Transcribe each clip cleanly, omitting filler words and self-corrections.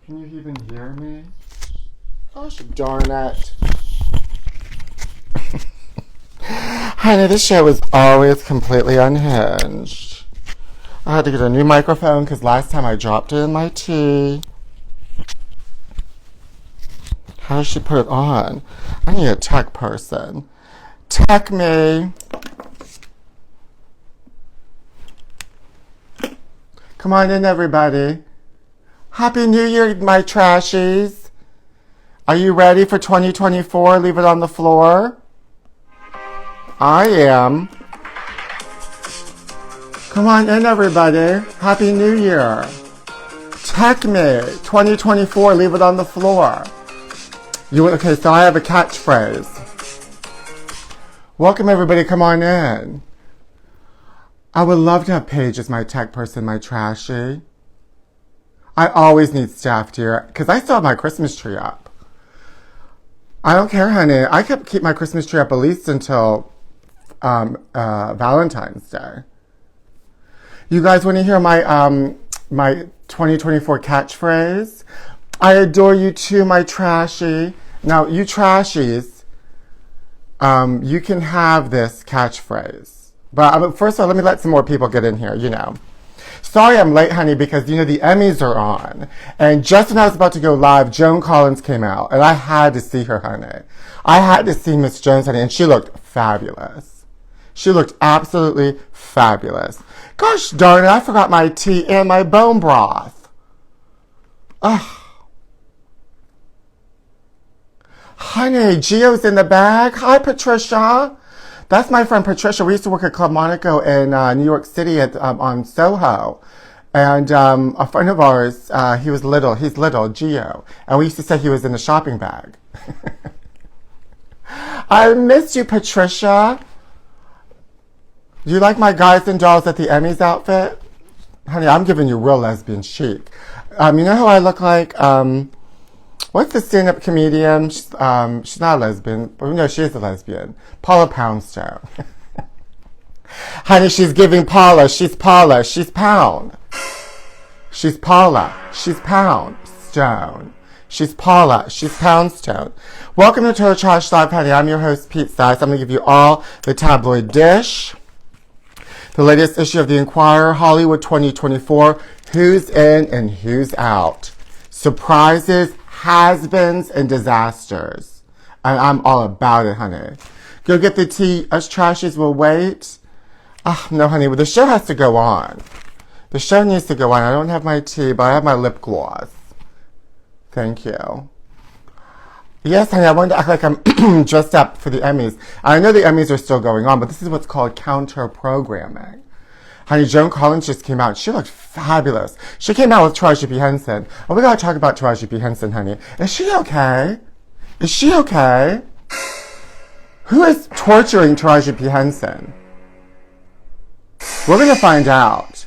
Can you even hear me? Gosh darn it. Honey, this show is always completely unhinged. I had to get a new microphone because last time I dropped it in my tea. How does she put it on? I need a tech person. Tech me. Come on in, everybody. Happy New Year, my trashies. Are you ready for 2024? Leave it on the floor. I am. Come on in, everybody. Happy New Year. Tech me. 2024, leave it on the floor. Okay, so I have a catchphrase. Welcome, everybody. Come on in. I would love to have Paige as my tech person, my trashy. I always need staff here because I still have my Christmas tree up. I don't care, honey. I could keep my Christmas tree up at least until Valentine's Day. You guys want to hear my my 2024 catchphrase? I adore you too, my trashy. Now, you trashies, you can have this catchphrase. But first of all, let me let some more people get in here, you know. Sorry I'm late, honey, because, you know, the Emmys are on. And just when I was about to go live, Joan Collins came out. And I had to see her, honey. I had to see Miss Jones, honey. And she looked fabulous. She looked absolutely fabulous. Gosh darn it, I forgot my tea and my bone broth. Ugh. Honey, Gio's in the bag. Hi, Patricia. That's my friend Patricia. We used to work at Club Monaco in New York City on Soho. And a friend of ours, he's little, Gio. And we used to say he was in a shopping bag. I missed you, Patricia. Do you like my Guys and Dolls at the Emmys outfit? Honey, I'm giving you real lesbian chic. You know who I look like? What's the stand-up comedian? She's not a lesbian, but no, she is a lesbian. Paula Poundstone. Honey, she's giving Paula. She's Paula. She's Pound. She's Paula. She's Poundstone. She's Paula. She's Poundstone. Welcome to Total Trash Live, honey. I'm your host, Pete Size. I'm going to give you all the tabloid dish. The latest issue of the Inquirer, Hollywood 2024. Who's in and who's out? Surprises, has-beens, and disasters. And I'm all about it, honey. Go get the tea. Us trashies will wait. Oh, no, honey. Well, the show has to go on. The show needs to go on. I don't have my tea, but I have my lip gloss. Thank you. Yes, honey, I wanted to act like I'm dressed up for the Emmys. I know the Emmys are still going on, but this is what's called counter-programming. Honey, Joan Collins just came out. She looked fabulous. She came out with Taraji P. Henson. Oh, we gotta talk about Taraji P. Henson, honey. Is she okay? Is she okay? Who is torturing Taraji P. Henson? We're gonna find out.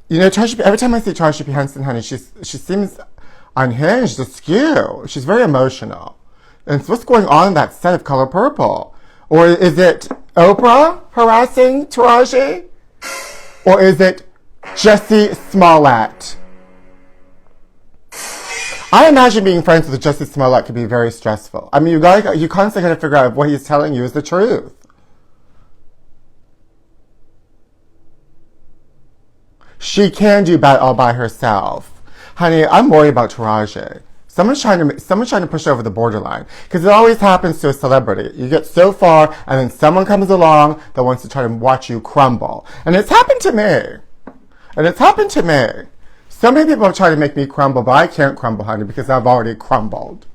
You know, every time I see Taraji P. Henson, honey, she seems unhinged, askew. She's very emotional. And so what's going on in that set of Color Purple? Or is it Oprah harassing Taraji? Or is it Jussie Smollett? I imagine being friends with Jussie Smollett could be very stressful. I mean, you constantly got to figure out if what he's telling you is the truth. She can do that all by herself. Honey, I'm worried about Taraji. Someone's trying to push over the borderline. Because it always happens to a celebrity. You get so far, and then someone comes along that wants to try to watch you crumble. And it's happened to me. And it's happened to me. So many people have tried to make me crumble, but I can't crumble, honey, because I've already crumbled.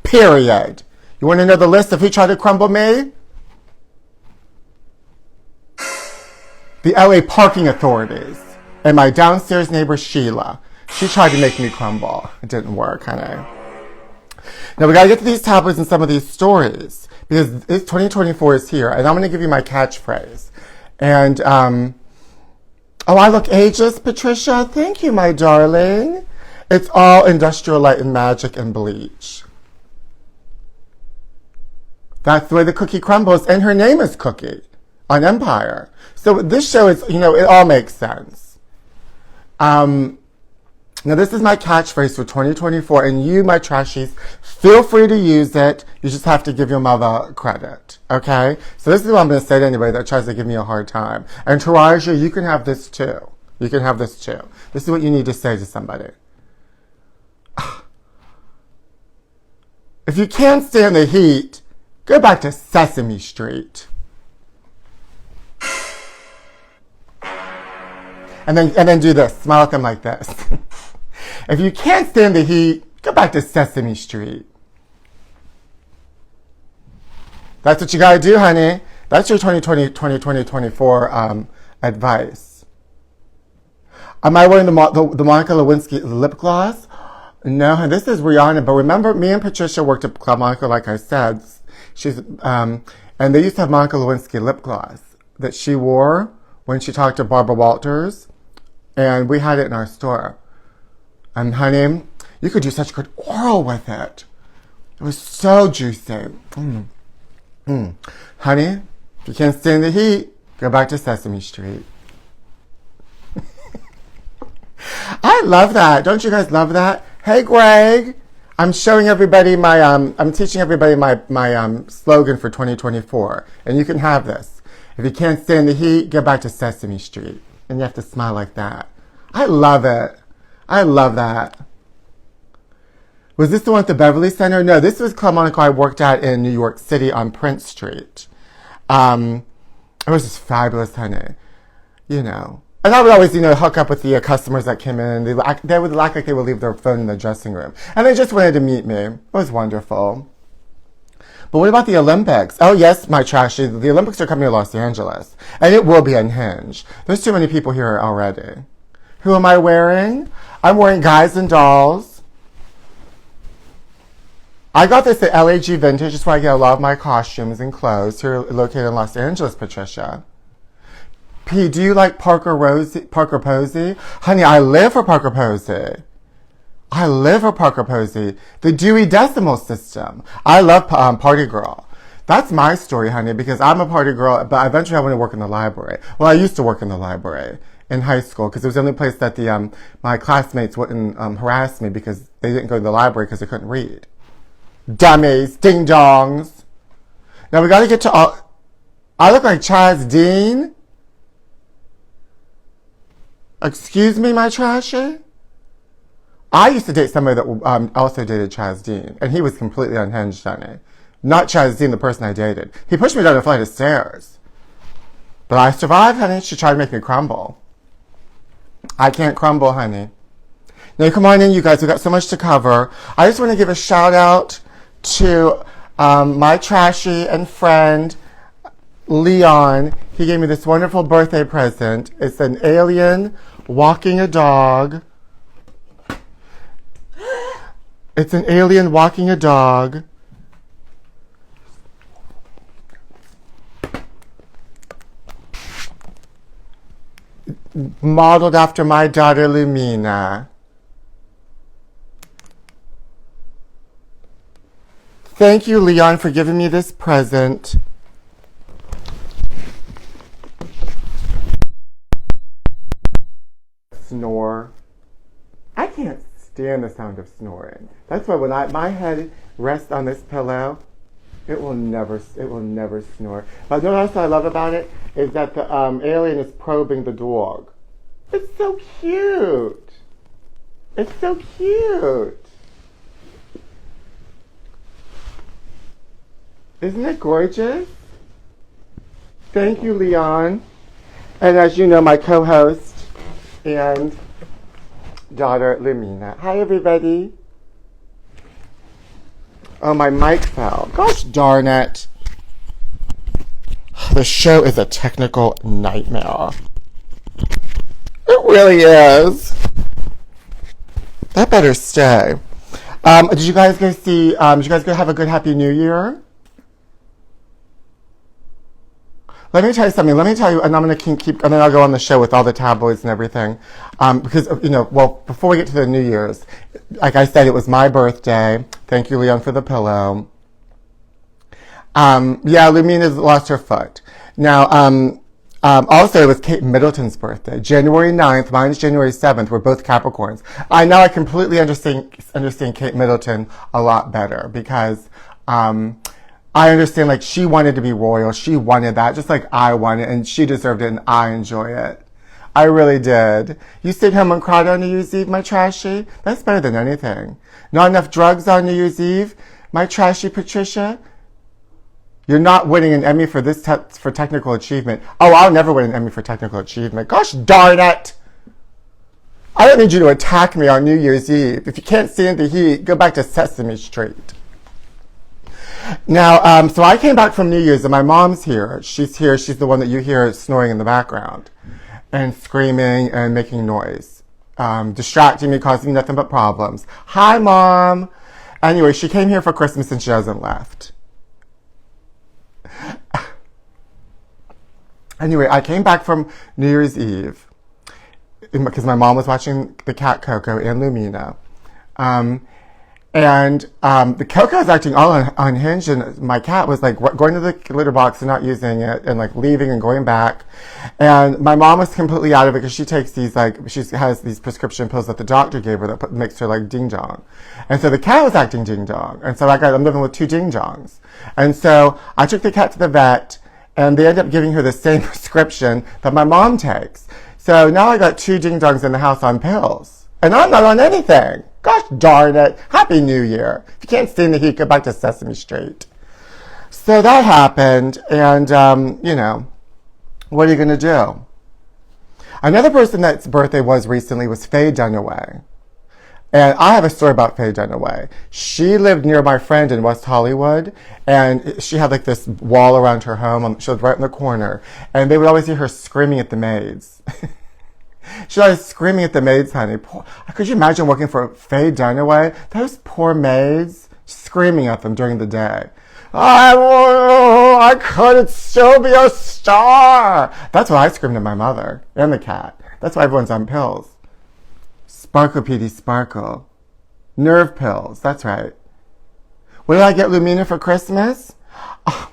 Period. You want to know the list of who tried to crumble me? The LA parking authorities. And my downstairs neighbor, Sheila. She tried to make me crumble. It didn't work, honey. Now, we got to get to these tabloids and some of these stories. Because 2024 is here. And I'm going to give you my catchphrase. And, oh, I look ageless, Patricia. Thank you, my darling. It's all Industrial Light and Magic and bleach. That's the way the cookie crumbles. And her name is Cookie on Empire. So this show is, you know, it all makes sense. Now, this is my catchphrase for 2024, and you, my trashies, feel free to use it. You just have to give your mother credit, okay? So this is what I'm going to say to anybody that tries to give me a hard time. And Taraja, you can have this too. You can have this too. This is what you need to say to somebody. If you can't stand the heat, go back to Sesame Street. And then do this. Smile at them like this. If you can't stand the heat, go back to Sesame Street. That's what you got to do, honey. That's your 2024 advice. Am I wearing the Monica Lewinsky lip gloss? No, honey, this is Rihanna. But remember, me and Patricia worked at Club Monica, like I said. And they used to have Monica Lewinsky lip gloss that she wore when she talked to Barbara Walters. And we had it in our store. And honey, you could do such good oral with it. It was so juicy. Honey, if you can't stand the heat, go back to Sesame Street. I love that. Don't you guys love that? Hey, Greg. I'm showing everybody I'm teaching everybody my slogan for 2024. And you can have this. If you can't stand the heat, go back to Sesame Street. And you have to smile like that. I love it. I love that. Was this the one at the Beverly Center? No, this was Club Monaco I worked at in New York City on Prince Street. It was just fabulous, honey. You know. And I would always, hook up with the customers that came in. They would act like they would leave their phone in the dressing room. And they just wanted to meet me. It was wonderful. But what about the Olympics? Oh, yes, my trashy. The Olympics are coming to Los Angeles. And it will be unhinged. There's too many people here already. Who am I wearing? I'm wearing Guys and Dolls. I got this at LAG Vintage. That's where I get a lot of my costumes and clothes here located in Los Angeles, Patricia. P, do you like Parker Posey? Honey, I live for Parker Posey. I live for Parker Posey. The Dewey Decimal System. I love Party Girl. That's my story, honey, because I'm a party girl, but eventually I want to work in the library. Well, I used to work in the library in high school because it was the only place that my classmates wouldn't harass me because they didn't go to the library because they couldn't read. Dummies, ding-dongs. Now we got to get to I look like Chaz Dean. Excuse me, my trashy? I used to date somebody that also dated Chaz Dean, and he was completely unhinged, honey. Not Chaz Dean, the person I dated. He pushed me down a flight of stairs. But I survived, honey. She tried to make me crumble. I can't crumble, honey. Now, come on in, you guys. We've got so much to cover. I just want to give a shout-out to my trashy and friend, Leon. He gave me this wonderful birthday present. It's an alien walking a dog. It's an alien walking a dog. Modeled after my daughter Lumina. Thank you, Leon, for giving me this present. Snore. I can't stand the sound of snoring. That's why when my head rests on this pillow, it will never snore. But what else I love about it is that the alien is probing the dog. It's so cute. It's so cute. Isn't it gorgeous? Thank you, Leon. And as you know, my co-host and daughter, Lumina. Hi, everybody. Oh, my mic fell. Gosh darn it. The show is a technical nightmare. It really is. That better stay. Did you guys go see, did you guys go have a good Happy New Year? Let me tell you something. Let me tell you, and I'm going to keep, and then I'll go on the show with all the tabloids and everything. Because, well, before we get to the New Year's, like I said, it was my birthday. Thank you, Leon, for the pillow. Yeah, Lumina's lost her foot. Now, Also, it was Kate Middleton's birthday. January 9th, mine's January 7th. We're both Capricorns. I completely understand Kate Middleton a lot better because I understand, like, she wanted to be royal. She wanted that, just like I wanted, and she deserved it, and I enjoy it. I really did. You stayed home and cried on New Year's Eve, my trashy? That's better than anything. Not enough drugs on New Year's Eve, my trashy Patricia? You're not winning an Emmy for this for technical achievement. Oh, I'll never win an Emmy for technical achievement. Gosh darn it! I don't need you to attack me on New Year's Eve. If you can't stand the heat, go back to Sesame Street. Now, so I came back from New Year's, and my mom's here. She's here. She's the one that you hear snoring in the background and screaming and making noise, distracting me, causing me nothing but problems. Hi, Mom. Anyway, she came here for Christmas, and she hasn't left. Anyway, I came back from New Year's Eve because my mom was watching the cat Coco and Lumina. The Coco was acting all unhinged, and my cat was like going to the litter box and not using it, and like leaving and going back. And my mom was completely out of it because she takes these, like, she has these prescription pills that the doctor gave her that makes her like ding dong. And so the cat was acting ding dong, and so I'm living with two ding dongs. And so I took the cat to the vet, and they ended up giving her the same prescription that my mom takes. So now I got two ding dongs in the house on pills, and I'm not on anything. Gosh darn it. Happy New Year. If you can't stand the heat, go back to Sesame Street. So that happened, and, you know, what are you going to do? Another person that's birthday was recently was Faye Dunaway. And I have a story about Faye Dunaway. She lived near my friend in West Hollywood, and she had like this wall around her home. She lived right in the corner, and they would always hear her screaming at the maids. She was screaming at the maids, honey. Could you imagine working for Faye Dunaway? Those poor maids, screaming at them during the day. I couldn't still be a star. That's what I screamed at my mother and the cat. That's why everyone's on pills. Sparkle PD Sparkle. Nerve pills, that's right. What did I get Lumina for Christmas? Oh,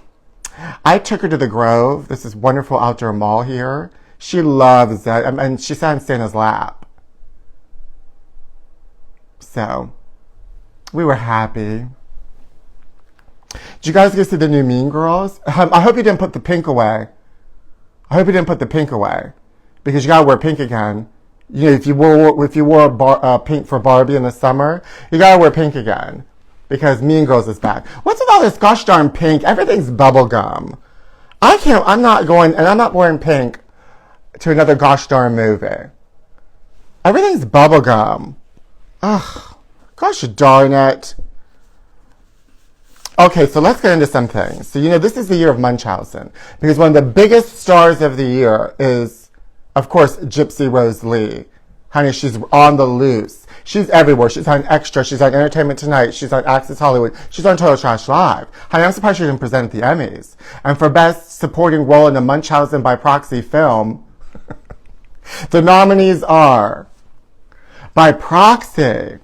I took her to the Grove. This is wonderful outdoor mall here. She loves that, and she sat on Santa's lap. So, we were happy. Did you guys get to see the new Mean Girls? I hope you didn't put the pink away. I hope you didn't put the pink away, because you gotta wear pink again. You know, if you wore pink for Barbie in the summer, you gotta wear pink again, because Mean Girls is back. What's with all this gosh darn pink? Everything's bubblegum. I'm not going, and I'm not wearing pink to another gosh darn movie. Everything's bubblegum. Ugh, gosh darn it. Okay, so let's get into some things. So, you know, this is the year of Munchausen, because one of the biggest stars of the year is, of course, Gypsy Rose Lee. Honey, she's on the loose. She's everywhere. She's on Extra. She's on Entertainment Tonight. She's on Access Hollywood. She's on Total Trash Live. Honey, I'm surprised she didn't present at the Emmys. And for Best Supporting Role in a Munchausen by Proxy film, the nominees are by Proxy.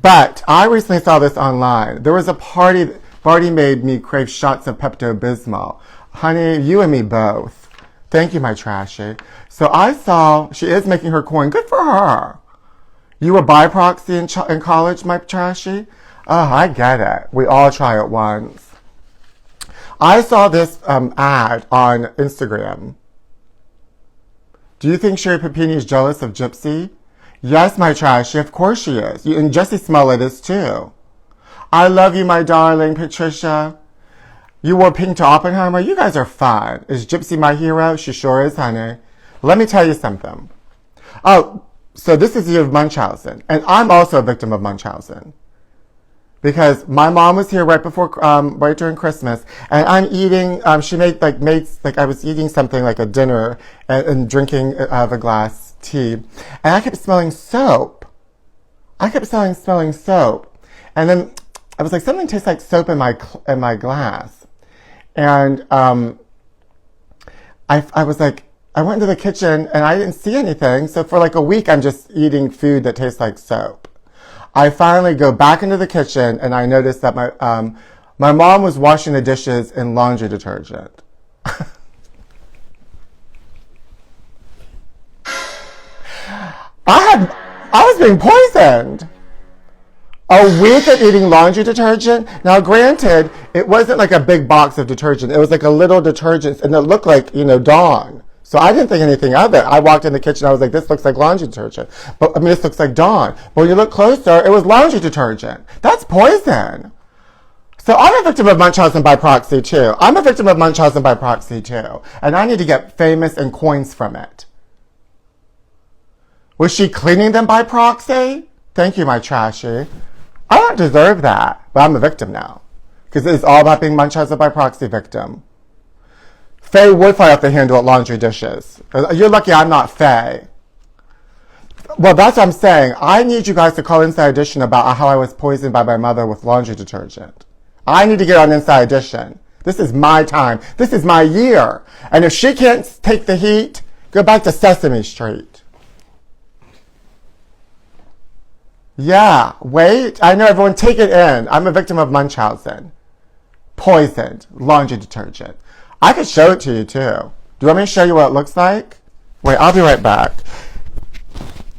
But I recently saw this online. There was a party. Barty made me crave shots of Pepto-Bismol. Honey, you and me both. Thank you, my trashy. So I saw she is making her coin. Good for her. You were by Proxy in college, my trashy? Oh, I get it. We all try it once. I saw this ad on Instagram. Do you think Sherry Papini is jealous of Gypsy? Yes, my trashy. Of course she is. And Jussie Smollett is too. I love you, my darling, Patricia. You wore pink to Oppenheimer? You guys are fun. Is Gypsy my hero? She sure is, honey. Let me tell you something. Oh, so this is the year of Munchausen. And I'm also a victim of Munchausen. Because my mom was here right during Christmas, and I'm eating, she made I was eating something like a dinner and drinking out of a glass tea, and I kept smelling soap. Smelling soap. And then I was like, something tastes like soap in my glass. And I was like, I went into the kitchen and I didn't see anything. So for like a week, I'm just eating food that tastes like soap. I finally go back into the kitchen and I noticed that my mom was washing the dishes in laundry detergent. I was being poisoned. A week of eating laundry detergent. Now, granted, it wasn't like a big box of detergent. It was like a little detergent, and it looked like, Dawn. So I didn't think anything of it. I walked in the kitchen, I was like, this looks like laundry detergent. But, this looks like Dawn. But when you look closer, it was laundry detergent. That's poison. So I'm a victim of Munchausen by proxy, too. I'm a victim of Munchausen by proxy, too. And I need to get famous and coins from it. Was she cleaning them by proxy? Thank you, my trashy. I don't deserve that, but I'm a victim now. Because it's all about being Munchausen by proxy victim. Faye would fly off the handle at laundry dishes. You're lucky I'm not Faye. Well, that's what I'm saying. I need you guys to call Inside Edition about how I was poisoned by my mother with laundry detergent. I need to get on Inside Edition. This is my time. This is my year. And if she can't take the heat, go back to Sesame Street. Yeah, wait. I know, everyone, take it in. I'm a victim of Munchausen. Poisoned. Laundry detergent. I could show it to you, too. Do you want me to show you what it looks like? Wait, I'll be right back.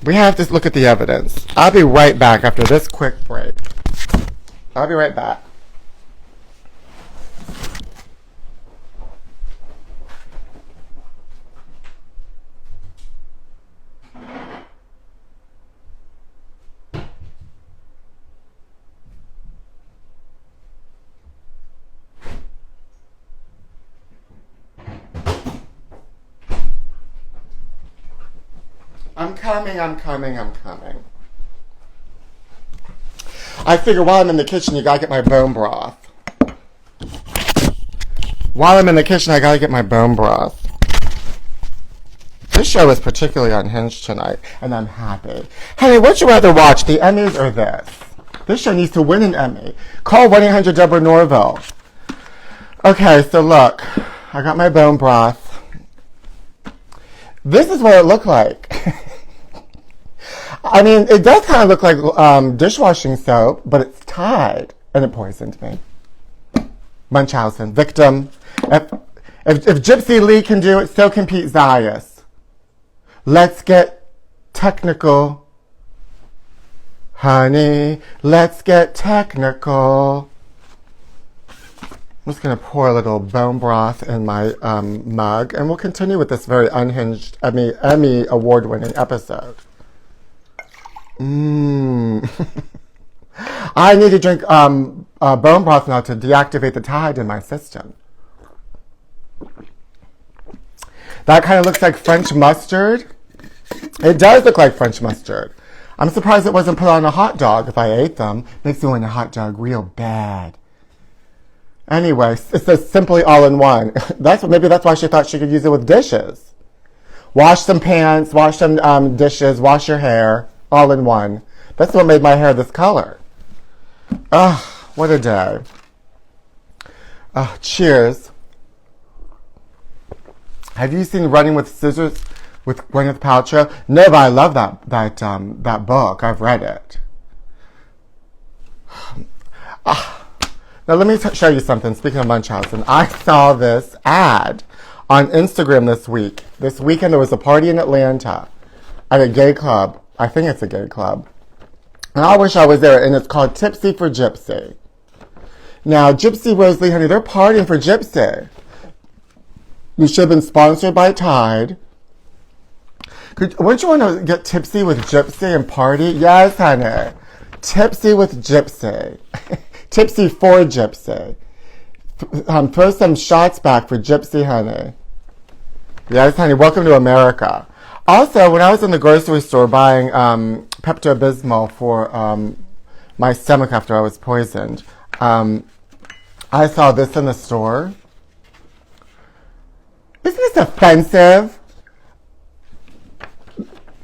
We have to look at the evidence. I'll be right back after this quick break. I'll be right back. I'm coming. I figure while I'm in the kitchen, you gotta get my bone broth. This show is particularly unhinged tonight, and I'm happy. Honey, what'd you rather watch, the Emmys or this? This show needs to win an Emmy. Call 1-800-Deborah-Norville. Okay, so look. I got my bone broth. This is what it looked like. I mean, it does kind of look like dishwashing soap, but it's Tide, and it poisoned me. Munchausen, victim. If Gypsy Lee can do it, so can Pete Zayas. Let's get technical. Honey, let's get technical. I'm just going to pour a little bone broth in my mug, and we'll continue with this very unhinged, Emmy award-winning episode. I need to drink bone broth now to deactivate the Tide in my system. That kind of looks like French mustard. It does look like French mustard. I'm surprised it wasn't put on a hot dog if I ate them. Makes me want a hot dog real bad. Anyway, it says simply all-in-one. Maybe that's why she thought she could use it with dishes. Wash some pans, wash some dishes, wash your hair, all in one. That's what made my hair this color. What a day. Cheers. Have you seen Running with Scissors with Gwyneth Paltrow? No, but I love that book. I've read it. Now let me show you something. Speaking of Munchausen, I saw this ad on Instagram this week. This weekend there was a party in Atlanta at a gay club. I think it's a gay club. And I wish I was there, and it's called Tipsy for Gypsy. Now, Gypsy, Rosalie, honey, they're partying for Gypsy. You should have been sponsored by Tide. Wouldn't you want to get tipsy with Gypsy and party? Yes, honey. Tipsy with Gypsy. Tipsy for Gypsy. Throw some shots back for Gypsy, honey. Yes, honey. Welcome to America. Also, when I was in the grocery store buying Pepto-Bismol for my stomach after I was poisoned, I saw this in the store. Isn't this offensive?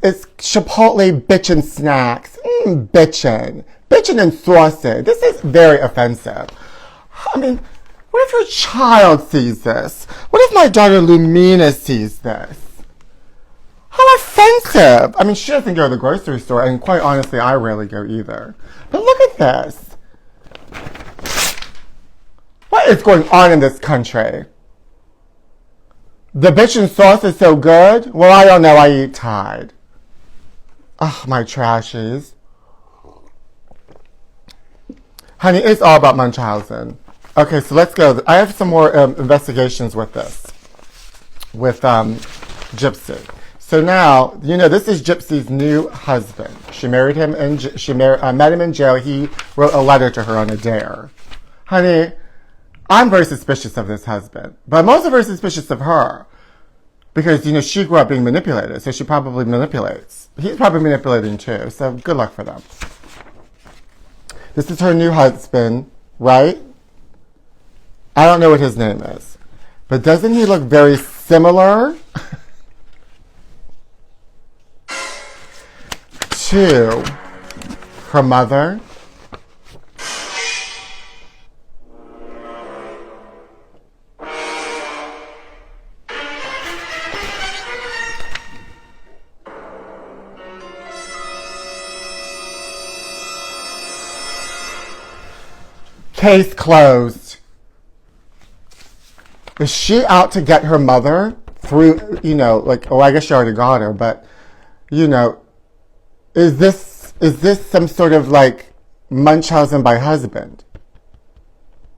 It's Chipotle bitchin' snacks. Bitchin' and saucy. This is very offensive. I mean, what if your child sees this? What if my daughter Lumina sees this? How offensive! I mean, she doesn't go to the grocery store, and quite honestly, I rarely go either. But look at this. What is going on in this country? The bitchin' sauce is so good? Well, I don't know. I eat Tide. Oh, my trashies. Honey, it's all about Munchausen. Okay, so let's go. I have some more investigations with this. With Gypsy. So now, you know, this is Gypsy's new husband. She married him and met him in jail. He wrote a letter to her on a dare. Honey, I'm very suspicious of this husband, but I'm also very suspicious of her because, you know, she grew up being manipulated, so she probably manipulates. He's probably manipulating too, so good luck for them. This is her new husband, right? I don't know what his name is, but doesn't he look very similar to her mother? Case closed. Is she out to get her mother through, you know, like, oh, I guess she already got her, but, you know, is this some sort of like Munchausen by husband?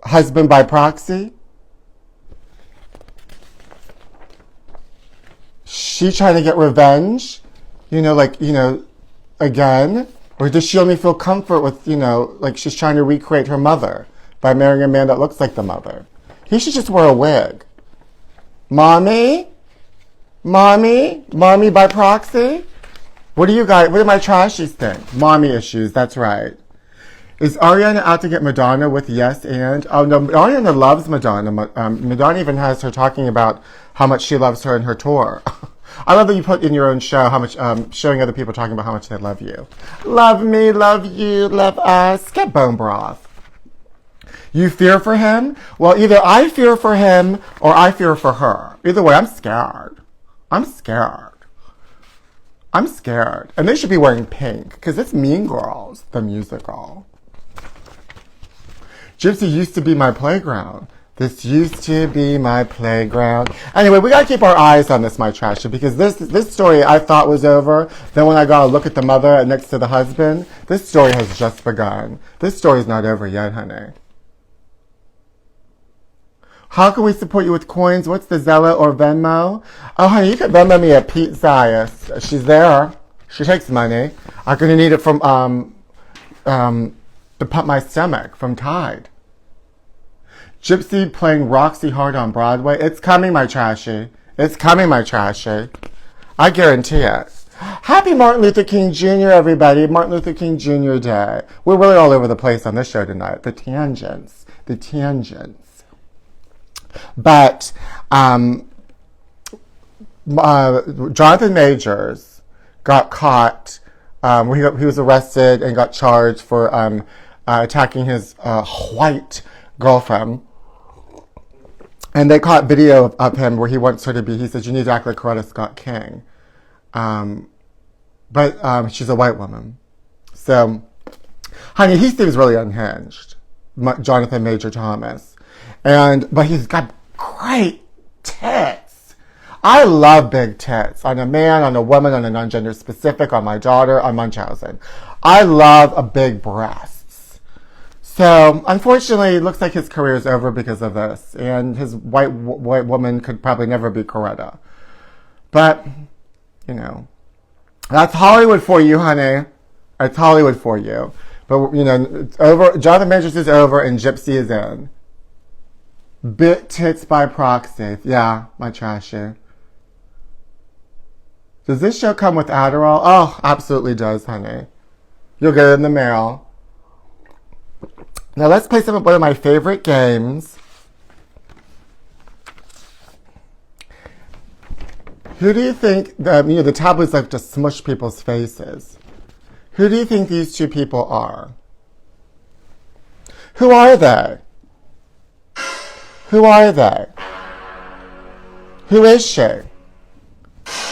Husband by proxy? She trying to get revenge? You know, like, you know, again? Or does she only feel comfort with, you know, like she's trying to recreate her mother by marrying a man that looks like the mother? He should just wear a wig. Mommy? Mommy? Mommy by proxy? What do you guys, what do my trashies think? Mommy issues, that's right. Is Ariana out to get Madonna with yes and? Oh no, Ariana loves Madonna. Madonna even has her talking about how much she loves her in her tour. I love that you put in your own show how much, showing other people talking about how much they love you. Love me, love you, love us. Get bone broth. You fear for him? Well, either I fear for him or I fear for her. Either way, I'm scared. I'm scared. I'm scared. And they should be wearing pink because it's Mean Girls, the musical. Gypsy used to be my playground. This used to be my playground. Anyway, we gotta keep our eyes on this, my trashy, because this story I thought was over. Then when I got to look at the mother next to the husband, this story has just begun. This story's not over yet, honey. How can we support you with coins? What's the Zella or Venmo? Oh, honey, you can Venmo me at Pete Zayas. She's there. She takes money. I'm gonna need it from to pump my stomach from Tide. Gypsy playing Roxy hard on Broadway. It's coming, my trashy. It's coming, my trashy. I guarantee it. Happy Martin Luther King Jr., everybody. Martin Luther King Jr. Day. We're really all over the place on this show tonight. The tangents. The tangents. But Jonathan Majors got caught. He was arrested and got charged for attacking his white girlfriend. And they caught video of him where he wants her to be. He says, "You need to act like Coretta Scott King." But she's a white woman. So, honey, he seems really unhinged. Jonathan Major Thomas. But he's got great tits. I love big tits on a man, on a woman, on a non-gender specific, on my daughter, on Munchausen. I love a big breasts. So, unfortunately, it looks like his career is over because of this. And his white woman could probably never be Coretta. But, you know, that's Hollywood for you, honey. It's Hollywood for you. But, you know, it's over. Jonathan Majors is over and Gypsy is in. Bit tits by proxy. Yeah, my trashy. Does this show come with Adderall? Oh, absolutely does, honey. You'll get it in the mail. Now let's play one of my favorite games. Who do you think, the tabloids like to smush people's faces. Who do you think these two people are? Who are they? Who are they? Who is she?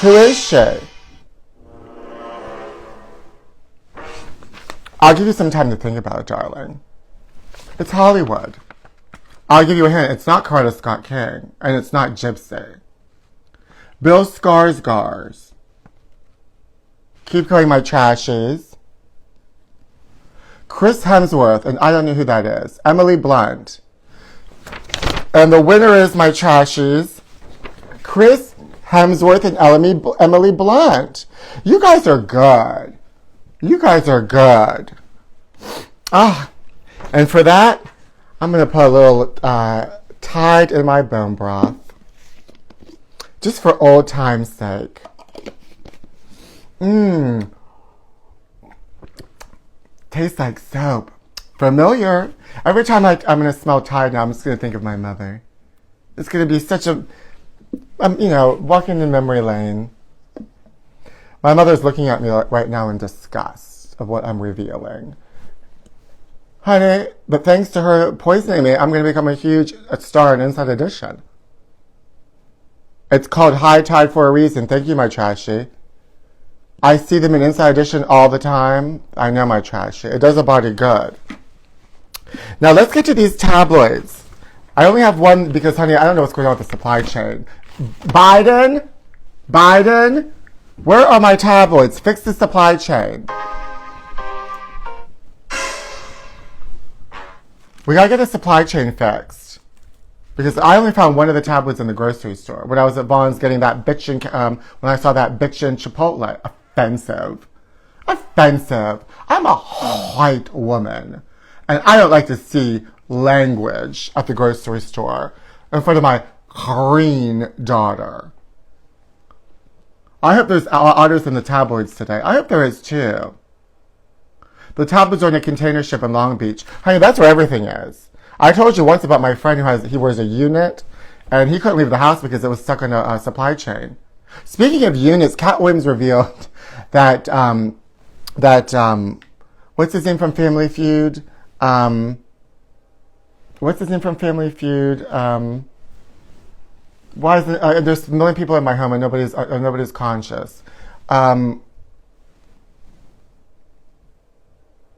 Who is she? I'll give you some time to think about it, darling. It's Hollywood. I'll give you a hint. It's not Coretta Scott King, and it's not Gypsy. Bill Skarsgård. Keep going, my trashies. Chris Hemsworth, and I don't know who that is. Emily Blunt. And the winner is, my trashies, Chris Hemsworth and Emily Blunt. You guys are good. You guys are good. And for that, I'm going to put a little Tide in my bone broth. Just for old time's sake. Tastes like soap. Familiar. Every time I'm going to smell Tide now, I'm just going to think of my mother. It's going to be such a, walking in memory lane. My mother's looking at me right now in disgust of what I'm revealing. Honey, but thanks to her poisoning me, I'm going to become a huge star in Inside Edition. It's called High Tide for a reason. Thank you, my trashy. I see them in Inside Edition all the time. I know, my trashy. It does a body good. Now, let's get to these tabloids. I only have one because, honey, I don't know what's going on with the supply chain. Biden, where are my tabloids? Fix the supply chain. We gotta get the supply chain fixed. Because I only found one of the tabloids in the grocery store. When I was at Vaughn's getting that bitchin', when I saw that bitchin' Chipotle. Offensive. I'm a white woman. And I don't like to see language at the grocery store in front of my green daughter. I hope there's otters in the tabloids today. I hope there is too. The tabloids are in a container ship in Long Beach. Honey, that's where everything is. I told you once about my friend he wears a unit, and he couldn't leave the house because it was stuck on a supply chain. Speaking of units, Cat Williams revealed that, what's his name from Family Feud? Why is it, there's a million people in my home and nobody's conscious.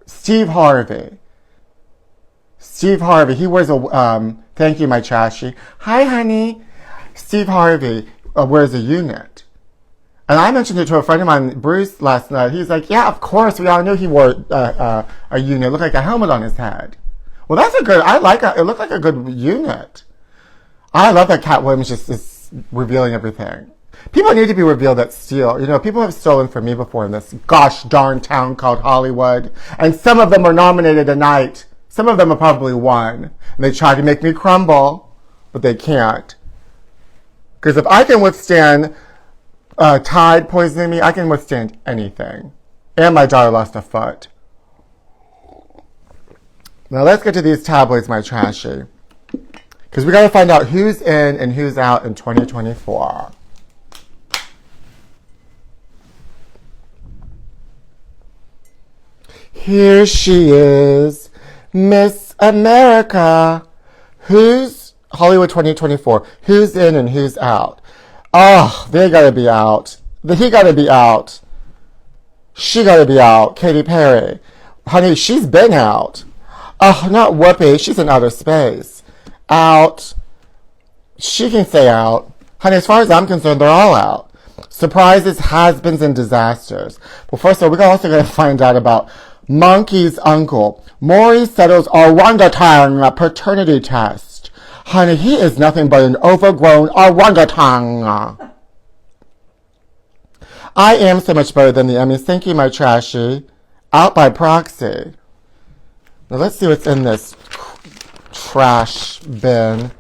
Steve Harvey, he wears a, thank you, my trashy. Hi, honey. Steve Harvey wears a unit. And I mentioned it to a friend of mine, Bruce, last night. He's like, yeah, of course, we all knew he wore a unit. It looked like a helmet on his head. Well, that's it looked like a good unit. I love that Cat Williams just is revealing everything. People need to be revealed that steal. People have stolen from me before in this gosh darn town called Hollywood. And some of them were nominated tonight. Some of them have probably won. And they tried to make me crumble, but they can't. Because if I can withstand Tide poisoning me, I can withstand anything. And my daughter lost a foot. Now let's get to these tabloids, my trashy. Because we got to find out who's in and who's out in 2024. Here she is, Miss America. Who's Hollywood 2024? Who's in and who's out? Oh, they gotta be out. He gotta be out. She gotta be out. Katy Perry. Honey, she's been out. Oh, not Whoopi. She's in outer space. Out. She can stay out. Honey, as far as I'm concerned, they're all out. Surprises, has-beens, and disasters. Well, first of all, we're also going to find out about Monkey's uncle. Maury settles orangutan paternity test. Honey, he is nothing but an overgrown orangutan. I am so much better than the Emmys. Thank you, my trashy. Out by proxy. Now let's see what's in this trash bin.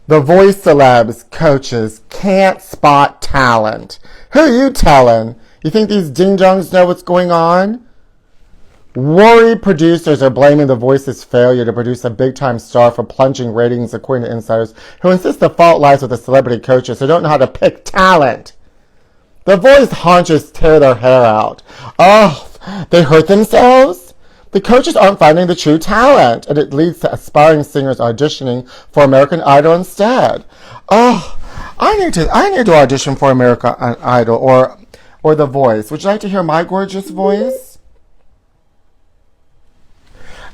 The voice celebs, coaches, can't spot talent. Who are you telling? You think these ding-dongs know what's going on? Worried producers are blaming The Voice's failure to produce a big-time star for plunging ratings, according to insiders, who insist the fault lies with the celebrity coaches who don't know how to pick talent. The Voice haunches tear their hair out. Oh, they hurt themselves? The coaches aren't finding the true talent, and it leads to aspiring singers auditioning for American Idol instead. Oh, I need to audition for American Idol or The Voice. Would you like to hear my gorgeous voice?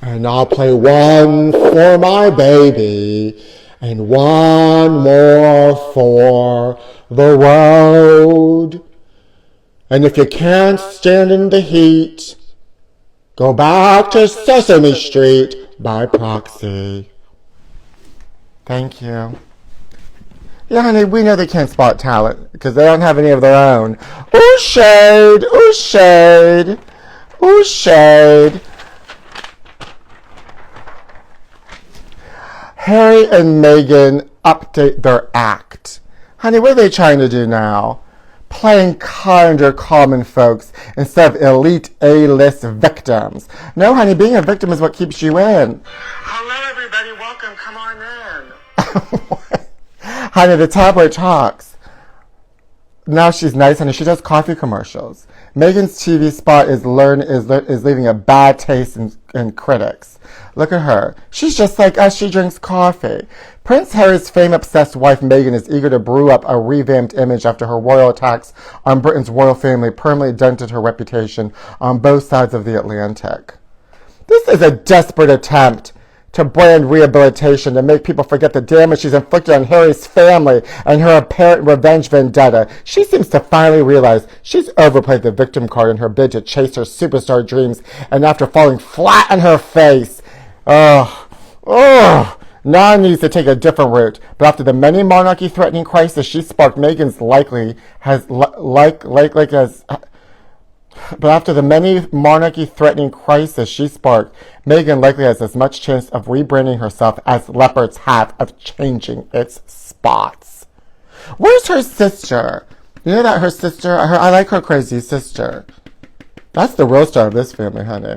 And I'll play one for my baby, and one more for the road. And if you can't stand in the heat, go back to Sesame Street by Proxy. Thank you. Yeah, honey, we know they can't spot talent because they don't have any of their own. Ooh, shade! Ooh, shade! Ooh, shade! Harry and Meghan update their act. Honey, what are they trying to do now? Playing kinder, common folks instead of elite A-list victims. No, honey, being a victim is what keeps you in. Hello, everybody. Welcome. Come on in. Honey, the tabloid talks. Now she's nice, honey. She does coffee commercials. Meghan's TV spot is leaving a bad taste in critics. Look at her. She's just like us. She drinks coffee. Prince Harry's fame-obsessed wife Meghan is eager to brew up a revamped image after her royal attacks on Britain's royal family permanently dented her reputation on both sides of the Atlantic. This is a desperate attempt to brand rehabilitation to make people forget the damage she's inflicted on Harry's family and her apparent revenge vendetta. She seems to finally realize she's overplayed the victim card in her bid to chase her superstar dreams, and after falling flat on her face, now needs to take a different route. But after the many monarchy-threatening crises she sparked, Meghan likely has as much chance of rebranding herself as leopards have of changing its spots. Where's her sister? You know that her sister, I like her crazy sister. That's the real star of this family, honey.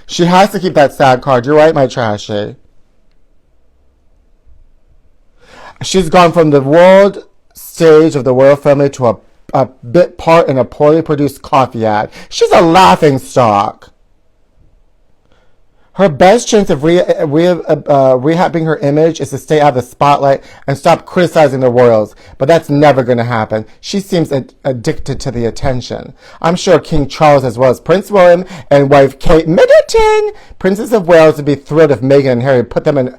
She has to keep that sad card. You're right, my trashy. She's gone from the world stage of the royal family to a bit part in a poorly produced coffee ad. She's a laughingstock. Her best chance of rehabbing her image is to stay out of the spotlight and stop criticizing the royals, but that's never going to happen. She seems addicted to the attention. I'm sure King Charles, as well as Prince William and wife Kate Middleton, Princess of Wales, would be thrilled if Meghan and Harry put them in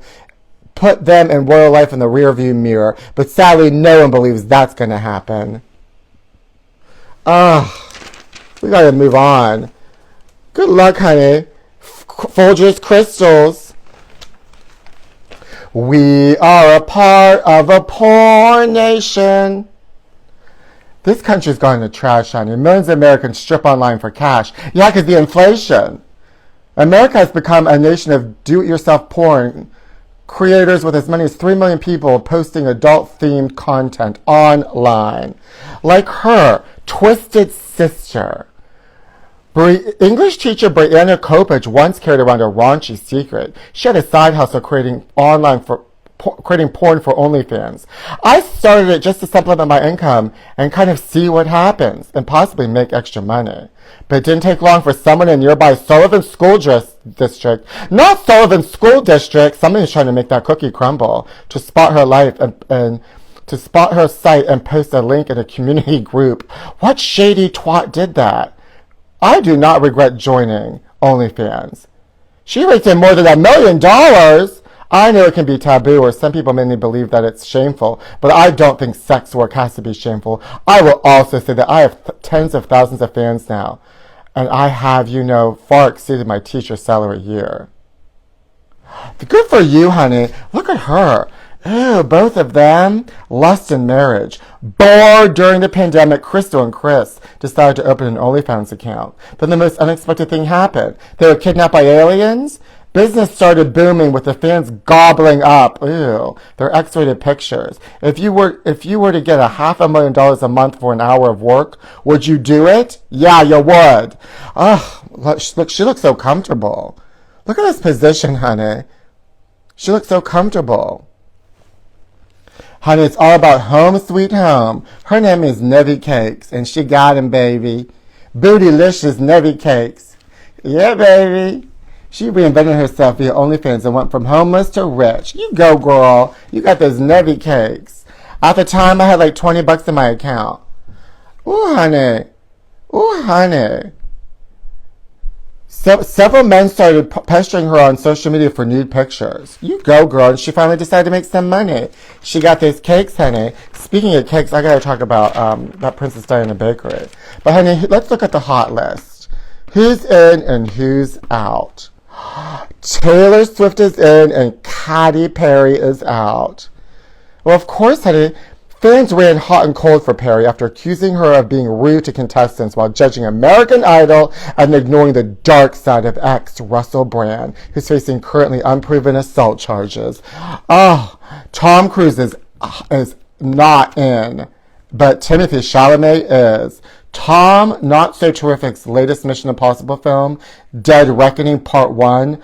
royal life in the rearview mirror, but sadly no one believes that's going to happen. We got to move on. Good luck, honey. Folgers crystals. We are a part of a poor nation. This country's gone to trash, honey. Millions of Americans strip online for cash. Yeah, because the inflation. America has become a nation of do-it-yourself porn creators with as many as 3 million people posting adult-themed content online. Like her twisted sister. English teacher Brianna Kopich once carried around a raunchy secret. She had a side hustle creating porn for OnlyFans. I started it just to supplement my income and kind of see what happens and possibly make extra money. But it didn't take long for someone in nearby Sullivan School District, not Sullivan School District, somebody's trying to make that cookie crumble, to spot her life and to spot her site and post a link in a community group. What shady twat did that? I do not regret joining OnlyFans. She raked in more than $1 million. I know it can be taboo, or some people may believe that it's shameful, but I don't think sex work has to be shameful. I will also say that I have tens of thousands of fans now, and I have, far exceeded my teacher's salary a year. Good for you, honey. Look at her. Ew, both of them. Lust and marriage. Bored during the pandemic, Crystal and Chris decided to open an OnlyFans account. Then the most unexpected thing happened. They were kidnapped by aliens. Business started booming with the fans gobbling up, their X-rated pictures. If you were to get $500,000 a month for an hour of work, would you do it? Yeah, you would. Look, she looks so comfortable. Look at this position, honey. She looks so comfortable. Honey, it's all about home sweet home. Her name is Nevy Cakes, and she got him, baby. Bootylicious Nevy Cakes. Yeah, baby. She reinvented herself via OnlyFans and went from homeless to rich. You go, girl. You got those Nevy Cakes. At the time, I had like $20 in my account. Ooh, honey. Ooh, honey. Several men started pestering her on social media for nude pictures. You go, girl. And she finally decided to make some money. She got these cakes, honey. Speaking of cakes, I got to talk about that Princess Diana bakery. But, honey, let's look at the hot list. Who's in and who's out? Taylor Swift is in and Katy Perry is out. Well, of course, honey. Fans ran hot and cold for Perry after accusing her of being rude to contestants while judging American Idol and ignoring the dark side of ex Russell Brand, who's facing currently unproven assault charges. Oh, Tom Cruise is not in, but Timothée Chalamet is. Tom Not So Terrific's latest Mission Impossible film, Dead Reckoning Part 1,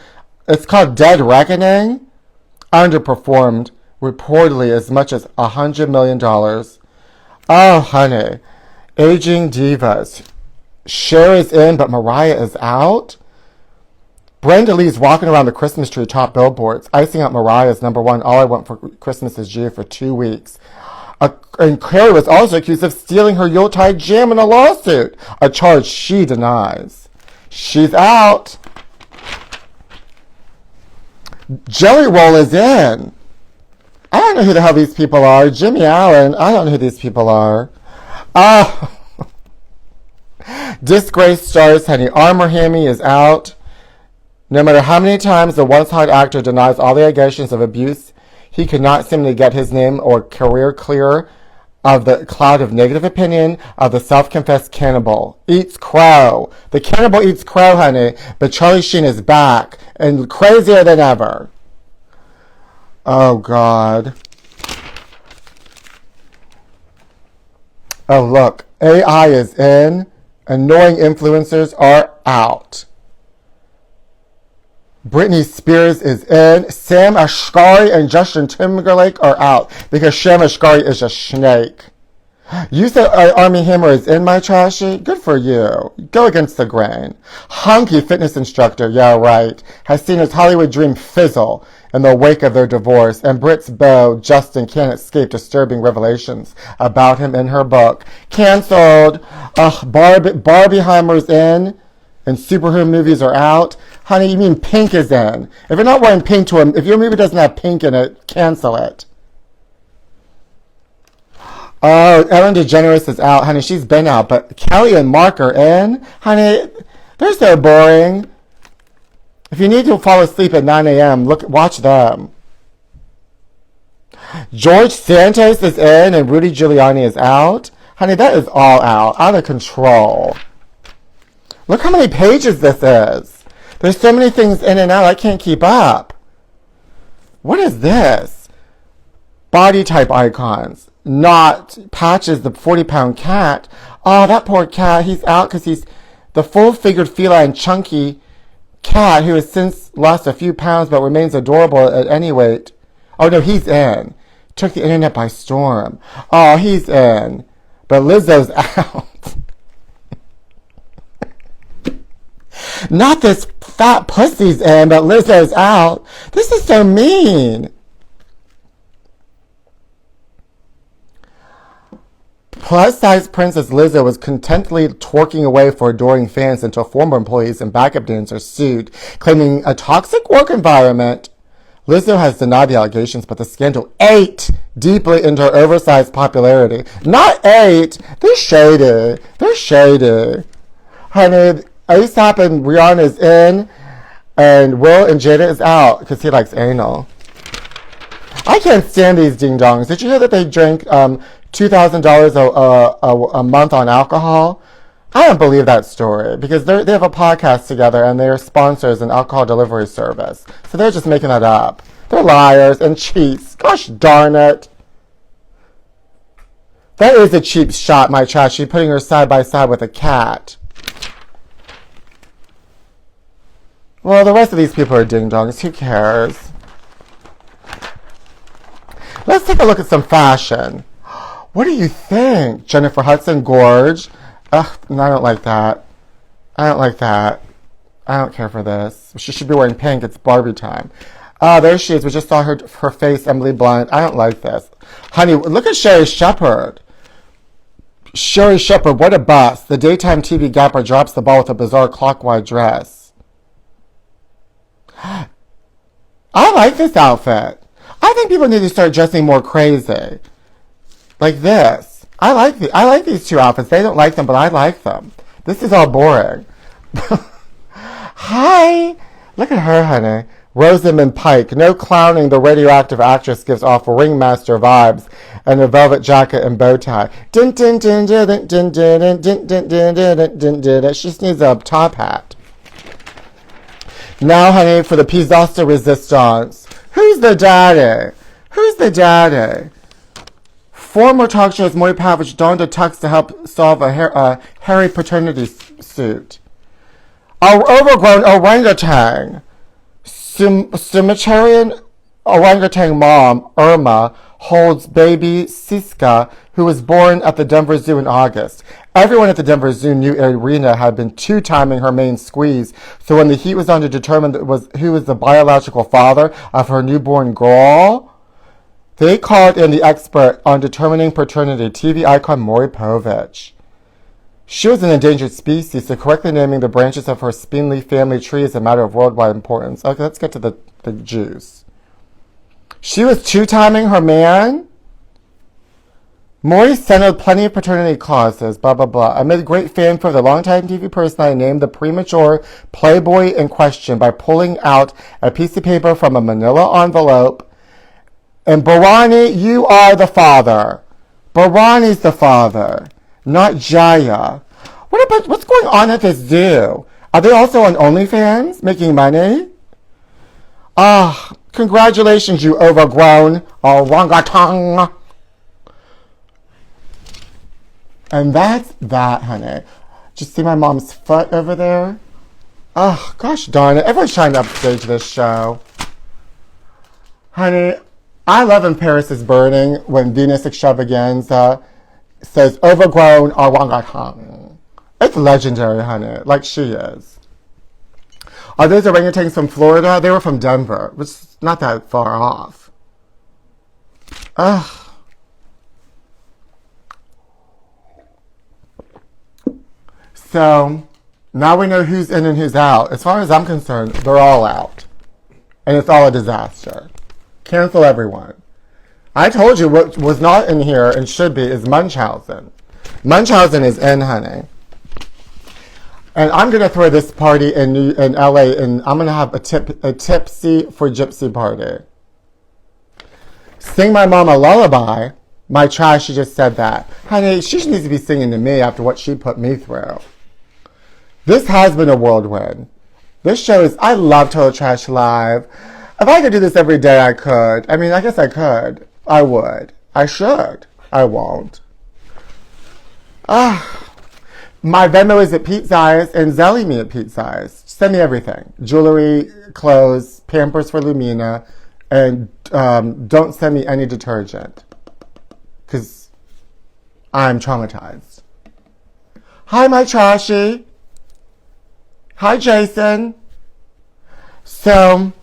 it's called Dead Reckoning, underperformed reportedly as much as $100 million. Oh, honey. Aging divas. Cher is in, but Mariah is out. Brenda Lee's walking around the Christmas tree top billboards, icing out Mariah's #1 All I Want for Christmas Is You for 2 weeks. And Carrie was also accused of stealing her Yuletide jam in a lawsuit, a charge she denies. She's out. Jelly Roll is in. I don't know who the hell these people are. Jimmy Allen, I don't know who these people are. Disgrace stars, honey. Armor Hammy is out. No matter how many times the once hot actor denies all the allegations of abuse, he could not seem to get his name or career clear of the cloud of negative opinion of the self-confessed cannibal. Eats crow. The cannibal eats crow, honey, but Charlie Sheen is back and crazier than ever. Oh, God. Oh, look. AI is in. Annoying influencers are out. Britney Spears is in. Sam Asghari and Justin Timberlake are out because Sam Asghari is a snake. You said Armie Hammer is in, my trashy? Good for you. Go against the grain. Hunky fitness instructor, yeah, right, has seen his Hollywood dream fizzle in the wake of their divorce, and Brit's beau, Justin, can't escape disturbing revelations about him in her book. Cancelled. Barbieheimer's in, and superhero movies are out. Honey, you mean Pink is in. If you're not wearing pink to him, if your movie doesn't have pink in it, cancel it. Oh, Ellen DeGeneres is out. Honey, she's been out, but Kelly and Mark are in. Honey, they're so boring. If you need to fall asleep at 9 a.m., watch them. George Santos is in and Rudy Giuliani is out. Honey, that is all out of control. Look how many pages this is. There's so many things in and out, I can't keep up. What is this? Body type icons. Not Patches, the 40-pound cat. Oh, that poor cat. He's out because he's the full-figured feline chunky cat who has since lost a few pounds but remains adorable at any weight. Oh, no, he's in. Took the internet by storm. Oh, he's in. But Lizzo's out. Not this fat pussy's in, but Lizzo's out. This is so mean. Plus-size Princess Lizzo was contentedly twerking away for adoring fans until former employees and backup dancers sued, claiming a toxic work environment. Lizzo has denied the allegations, but the scandal ate deeply into her oversized popularity. Not ate. They're shady. They're shady. Honey, ASAP and Rihanna's in, and Will and Jada is out because he likes anal. I can't stand these ding-dongs. Did you hear that they drank $2,000 a month on alcohol? I don't believe that story because they have a podcast together and they're sponsors an alcohol delivery service. So they're just making that up. They're liars and cheats. Gosh darn it. That is a cheap shot, my trash. She's putting her side by side with a cat. Well, the rest of these people are ding-dongs. Who cares? Let's take a look at some fashion. What do you think? Jennifer Hudson, gorge. Ugh, I don't like that. I don't like that. I don't care for this. She should be wearing pink. It's Barbie time. There she is. We just saw her face, Emily Blunt. I don't like this. Honey, look at Sherry Shepherd. Sherry Shepherd, what a bust. The daytime TV gapper drops the ball with a bizarre clockwise dress. I like this outfit. I think people need to start dressing more crazy. Like this. I like these two outfits. They don't like them, but I like them. This is all boring. Hi. Look at her, honey. Rosamund Pike. No clowning, the radioactive actress gives off ringmaster vibes and a velvet jacket and bow tie. She needs a top hat. Now, honey, for the pièce de résistance. Who's the daddy? Who's the daddy? Former talk show's Maury Pavlich donned a tux to help solve a hairy paternity suit. Our overgrown orangutan. Sumatarian orangutan mom, Irma, holds baby Siska, who was born at the Denver Zoo in August. Everyone at the Denver Zoo knew Irina had been two-timing her main squeeze, so when the heat was on to determine who was the biological father of her newborn girl, they called in the expert on determining paternity, TV icon Maury Povich. She was an endangered species, so correctly naming the branches of her spindly family tree is a matter of worldwide importance. Okay, let's get to the juice. She was two-timing her man? Maury centered plenty of paternity clauses, blah, blah, blah. Amid great fanfare, the longtime TV personality named the premature Playboy in question by pulling out a piece of paper from a manila envelope. And Bharani, you are the father. Bharani's the father, not Jaya. What's going on at this zoo? Are they also on OnlyFans, making money? Congratulations, you overgrown orangutan. And that's that, honey. Just see my mom's foot over there? Oh, gosh darn it. Everyone's trying to upstage this show. Honey, I love when Paris is burning when Venus Extravaganza says overgrown orangutan. It's legendary, honey. Like she is. Are those orangutans from Florida? They were from Denver, which is not that far off. Ugh. So, now we know who's in and who's out. As far as I'm concerned, they're all out. And it's all a disaster. Cancel everyone. I told you what was not in here and should be is Munchausen. Munchausen is in, honey. And I'm going to throw this party in LA, and I'm going to have a tipsy for Gypsy party. Sing my mom a lullaby. My trash, she just said that. Honey, she needs to be singing to me after what she put me through. This has been a whirlwind. This show is, I love Total Trash Live. If I could do this every day, I could. I mean, I guess I could. I would. I should. I won't. My Venmo is at Pete's Eyes and Zelly me at Pete's Eyes. Send me everything. Jewelry, clothes, Pampers for Lumina, and don't send me any detergent. Because I'm traumatized. Hi, my trashy. Hi, Jason. So,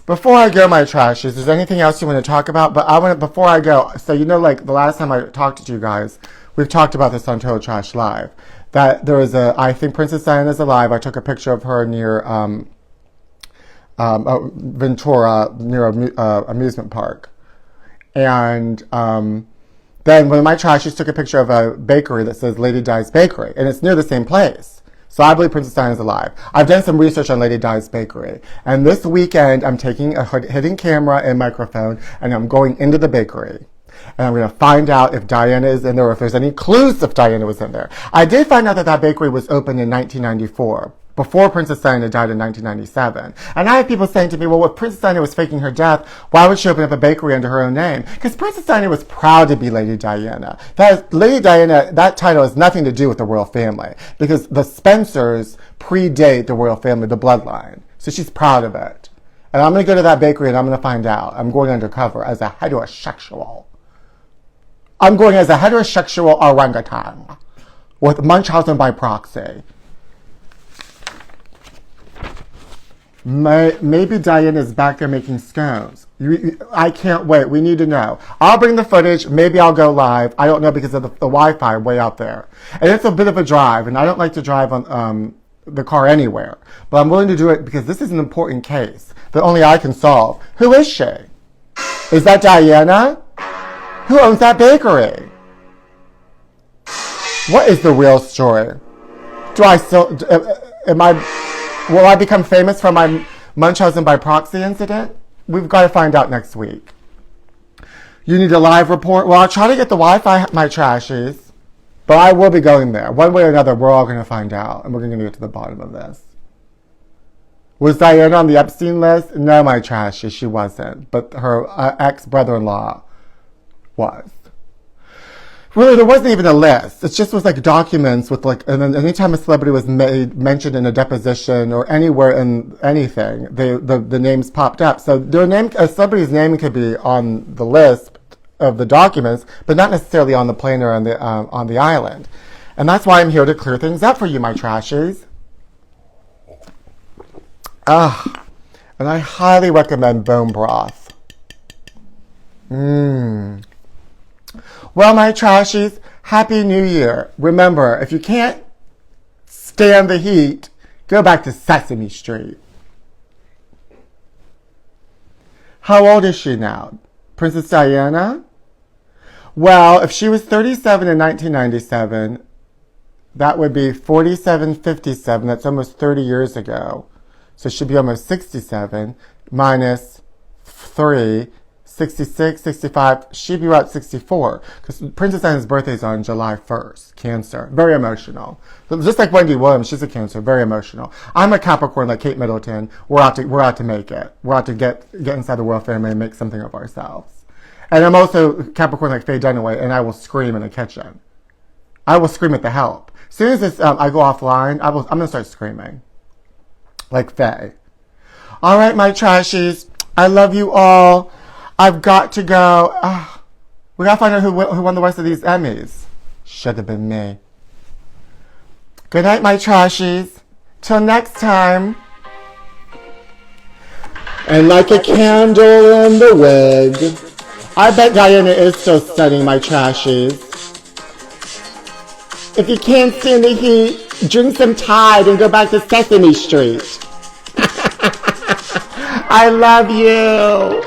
before I go, my trashies, is there anything else you want to talk about? But before I go, so you know, like the last time I talked to you guys, we've talked about this on Total Trash Live, that there is I think Princess Diana's alive. I took a picture of her near Ventura, near amusement park. And then one of my trashies took a picture of a bakery that says Lady Di's Bakery, and it's near the same place. So I believe Princess Diana's alive. I've done some research on Lady Di's Bakery. And this weekend, I'm taking a hidden camera and microphone, and I'm going into the bakery. And I'm going to find out if Diana is in there, or if there's any clues if Diana was in there. I did find out that bakery was opened in 1994, before Princess Diana died in 1997. And I have people saying to me, well, if Princess Diana was faking her death, why would she open up a bakery under her own name? Because Princess Diana was proud to be Lady Diana. Lady Diana, that title has nothing to do with the royal family, because the Spencers predate the royal family, the bloodline. So she's proud of it. And I'm going to go to that bakery and I'm going to find out. I'm going undercover as a heterosexual. I'm going as a heterosexual orangutan with Munchausen by proxy. Maybe Diana's back there making scones. I can't wait. We need to know. I'll bring the footage. Maybe I'll go live. I don't know because of the Wi-Fi way out there. And it's a bit of a drive, and I don't like to drive on the car anywhere. But I'm willing to do it because this is an important case that only I can solve. Who is she? Is that Diana? Who owns that bakery? What is the real story? Do I still, will I become famous for my Munchausen by proxy incident? We've got to find out next week. You need a live report? Well, I'll try to get the Wi-Fi, my trashies. But I will be going there. One way or another, we're all going to find out. And we're going to get to the bottom of this. Was Diana on the Epstein list? No, my trashy, she wasn't. But her ex-brother-in-law was. Really, there wasn't even a list. It just was like documents with like, and then anytime a celebrity was mentioned in a deposition or anywhere in anything, the names popped up. So a celebrity's name could be on the list of the documents, but not necessarily on the plane or on the island. And that's why I'm here to clear things up for you, my trashies. And I highly recommend bone broth. Well, my trashies, Happy New Year. Remember, if you can't stand the heat, go back to Sesame Street. How old is she now? Princess Diana? Well, if she was 37 in 1997, that would be 4757. That's almost 30 years ago. So she'd be almost 67 minus 3. 66, 65, she'd be about 64. Because Princess Diana's birthday is on July 1st. Cancer. Very emotional. Just like Wendy Williams, she's a Cancer. Very emotional. I'm a Capricorn like Kate Middleton. We're out to make it. We're out to get inside the royal family and make something of ourselves. And I'm also Capricorn like Faye Dunaway, and I will scream in the kitchen. I will scream at the help. As soon as this, I go offline, I'm going to start screaming. Like Faye. All right, my trashies. I love you all. I've got to go. We got to find out who won the rest of these Emmys. Should have been me. Good night, my trashies. Till next time. And like a candle in the wig. I bet Diana is still stunning, my trashies. If you can't stand the heat, drink some Tide and go back to Sesame Street. I love you.